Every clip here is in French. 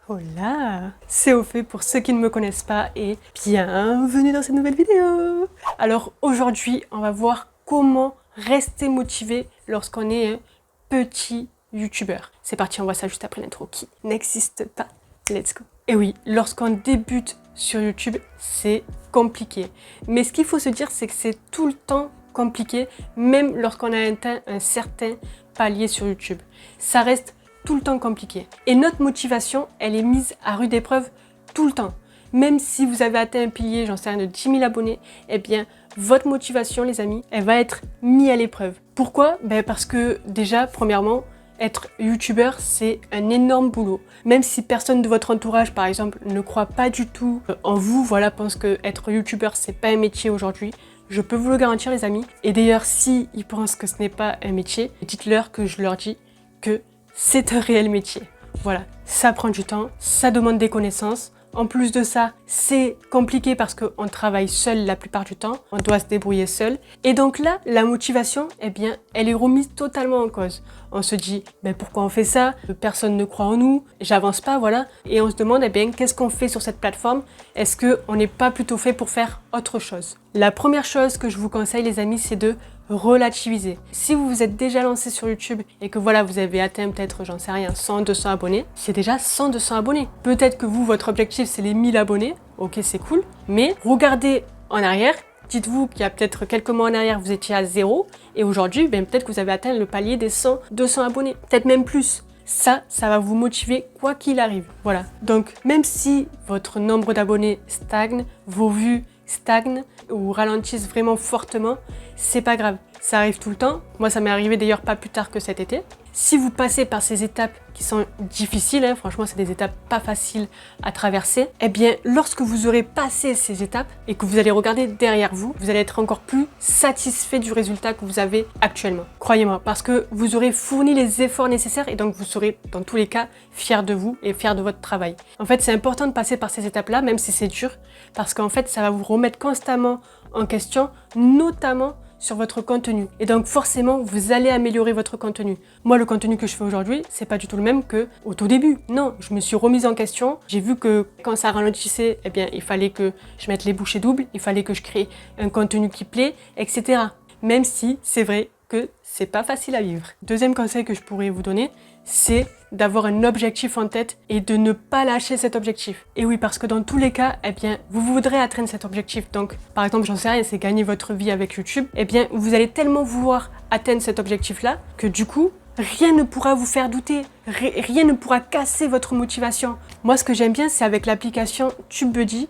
Hola, c'est Ophé pour ceux qui ne me connaissent pas et bienvenue dans cette nouvelle vidéo. Alors aujourd'hui, on va voir comment rester motivé lorsqu'on est un petit youtubeur. C'est parti, on voit ça juste après l'intro qui n'existe pas. Let's go. Et oui, lorsqu'on débute sur YouTube, c'est compliqué. Mais ce qu'il faut se dire, c'est que c'est tout le temps compliqué, même lorsqu'on a atteint un certain palier sur YouTube. Ça reste tout le temps compliqué. Et notre motivation, elle est mise à rude épreuve tout le temps. Même si vous avez atteint un pilier, j'en sais rien, de 10 000 abonnés, eh bien, votre motivation, les amis, elle va être mise à l'épreuve. Pourquoi? Parce que déjà, premièrement, être youtubeur, c'est un énorme boulot. Même si personne de votre entourage, par exemple, ne croit pas du tout en vous, voilà, pense que être youtubeur, c'est pas un métier aujourd'hui, je peux vous le garantir, les amis. Et d'ailleurs, si ils pensent que ce n'est pas un métier, dites-leur que je leur dis que c'est un réel métier. Voilà, ça prend du temps, ça demande des connaissances. En plus de ça, c'est compliqué parce qu'on travaille seul la plupart du temps, on doit se débrouiller seul. Et donc là, la motivation, eh bien, elle est remise totalement en cause. On se dit, pourquoi on fait ça? Personne ne croit en nous, j'avance pas, voilà. Et on se demande, qu'est-ce qu'on fait sur cette plateforme? Est-ce qu'on n'est pas plutôt fait pour faire autre chose? La première chose que je vous conseille, les amis, c'est de relativiser. Si vous vous êtes déjà lancé sur YouTube et que voilà, vous avez atteint peut-être, j'en sais rien, 100, 200 abonnés, c'est déjà 100, 200 abonnés. Peut-être que vous, votre objectif, c'est les 1000 abonnés. Ok, c'est cool. Mais regardez en arrière. Dites-vous qu'il y a peut-être quelques mois en arrière, vous étiez à 0. Et aujourd'hui, peut-être que vous avez atteint le palier des 100, 200 abonnés. Peut-être même plus. Ça va vous motiver quoi qu'il arrive. Voilà. Donc, même si votre nombre d'abonnés stagne, vos vues stagnent ou ralentissent vraiment fortement, c'est pas grave. Ça arrive tout le temps. Moi, ça m'est arrivé d'ailleurs pas plus tard que cet été. Si vous passez par ces étapes qui sont difficiles, franchement, c'est des étapes pas faciles à traverser, eh bien, lorsque vous aurez passé ces étapes et que vous allez regarder derrière vous, vous allez être encore plus satisfait du résultat que vous avez actuellement. Croyez-moi, parce que vous aurez fourni les efforts nécessaires et donc vous serez, dans tous les cas, fier de vous et fier de votre travail. En fait, c'est important de passer par ces étapes-là, même si c'est dur, parce qu'en fait, ça va vous remettre constamment en question, notamment sur votre contenu. Et donc forcément, vous allez améliorer votre contenu. Moi, le contenu que je fais aujourd'hui, c'est pas du tout le même que au tout début. Non, je me suis remise en question. J'ai vu que quand ça ralentissait, eh bien, il fallait que je mette les bouchées doubles, il fallait que je crée un contenu qui plaît, etc. Même si c'est vrai que c'est pas facile à vivre. Deuxième conseil que je pourrais vous donner, c'est d'avoir un objectif en tête et de ne pas lâcher cet objectif. Et oui, parce que dans tous les cas, eh bien, vous voudrez atteindre cet objectif. Donc, par exemple, j'en sais rien, c'est gagner votre vie avec YouTube. Eh bien, vous allez tellement vouloir atteindre cet objectif-là que du coup, rien ne pourra vous faire douter. Rien ne pourra casser votre motivation. Moi, ce que j'aime bien, c'est avec l'application TubeBuddy.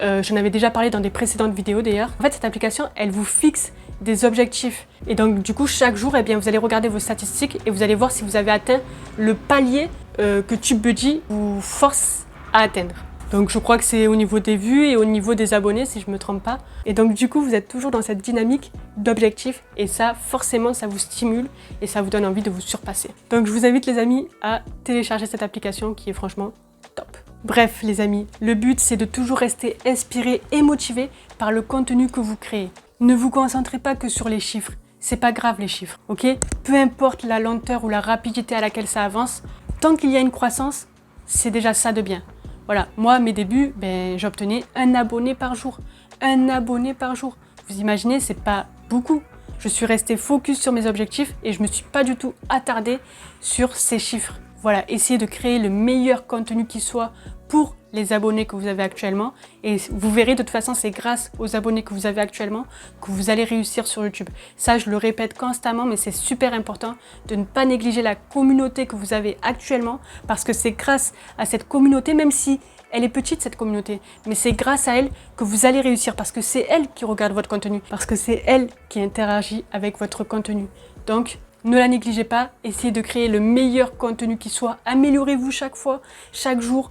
J'en avais déjà parlé dans des précédentes vidéos d'ailleurs. En fait, cette application, elle vous fixe des objectifs. Et donc, du coup, chaque jour, eh bien, vous allez regarder vos statistiques et vous allez voir si vous avez atteint le palier que TubeBuddy vous force à atteindre. Donc, je crois que c'est au niveau des vues et au niveau des abonnés, si je ne me trompe pas. Et donc, du coup, vous êtes toujours dans cette dynamique d'objectifs. Et ça, forcément, ça vous stimule et ça vous donne envie de vous surpasser. Donc, je vous invite, les amis, à télécharger cette application qui est franchement top. Bref, les amis, le but, c'est de toujours rester inspiré et motivé par le contenu que vous créez. Ne vous concentrez pas que sur les chiffres. C'est pas grave les chiffres, ok? Peu importe la lenteur ou la rapidité à laquelle ça avance, tant qu'il y a une croissance, c'est déjà ça de bien. Voilà, moi, à mes débuts, j'obtenais un abonné par jour. Un abonné par jour. Vous imaginez, c'est pas beaucoup. Je suis restée focus sur mes objectifs et je me suis pas du tout attardée sur ces chiffres. Voilà, essayez de créer le meilleur contenu qui soit pour les abonnés que vous avez actuellement. Et vous verrez, de toute façon, c'est grâce aux abonnés que vous avez actuellement que vous allez réussir sur YouTube. Ça, je le répète constamment, mais c'est super important de ne pas négliger la communauté que vous avez actuellement, parce que c'est grâce à cette communauté, même si elle est petite, cette communauté, mais c'est grâce à elle que vous allez réussir, parce que c'est elle qui regarde votre contenu, parce que c'est elle qui interagit avec votre contenu. Donc, ne la négligez pas, essayez de créer le meilleur contenu qui soit, améliorez-vous chaque fois, chaque jour,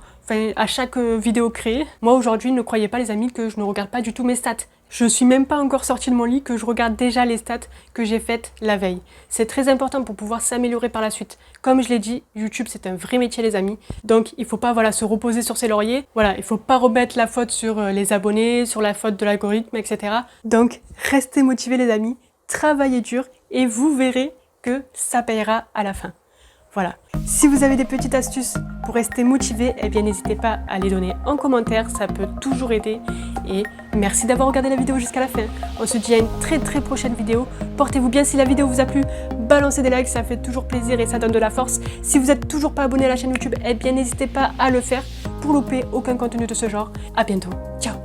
à chaque vidéo créée. Moi aujourd'hui, ne croyez pas les amis que je ne regarde pas du tout mes stats. Je suis même pas encore sortie de mon lit que je regarde déjà les stats que j'ai faites la veille. C'est très important pour pouvoir s'améliorer par la suite. Comme je l'ai dit, YouTube c'est un vrai métier les amis. Donc il faut pas se reposer sur ses lauriers. Voilà, il faut pas remettre la faute sur les abonnés, sur la faute de l'algorithme, etc. Donc restez motivés les amis, travaillez dur et vous verrez que ça payera à la fin. Voilà. Si vous avez des petites astuces pour rester motivé, eh bien n'hésitez pas à les donner en commentaire, ça peut toujours aider. Et merci d'avoir regardé la vidéo jusqu'à la fin. On se dit à une très prochaine vidéo. Portez-vous bien si la vidéo vous a plu, balancez des likes, ça fait toujours plaisir et ça donne de la force. Si vous n'êtes toujours pas abonné à la chaîne YouTube, eh bien n'hésitez pas à le faire pour louper aucun contenu de ce genre. À bientôt, ciao!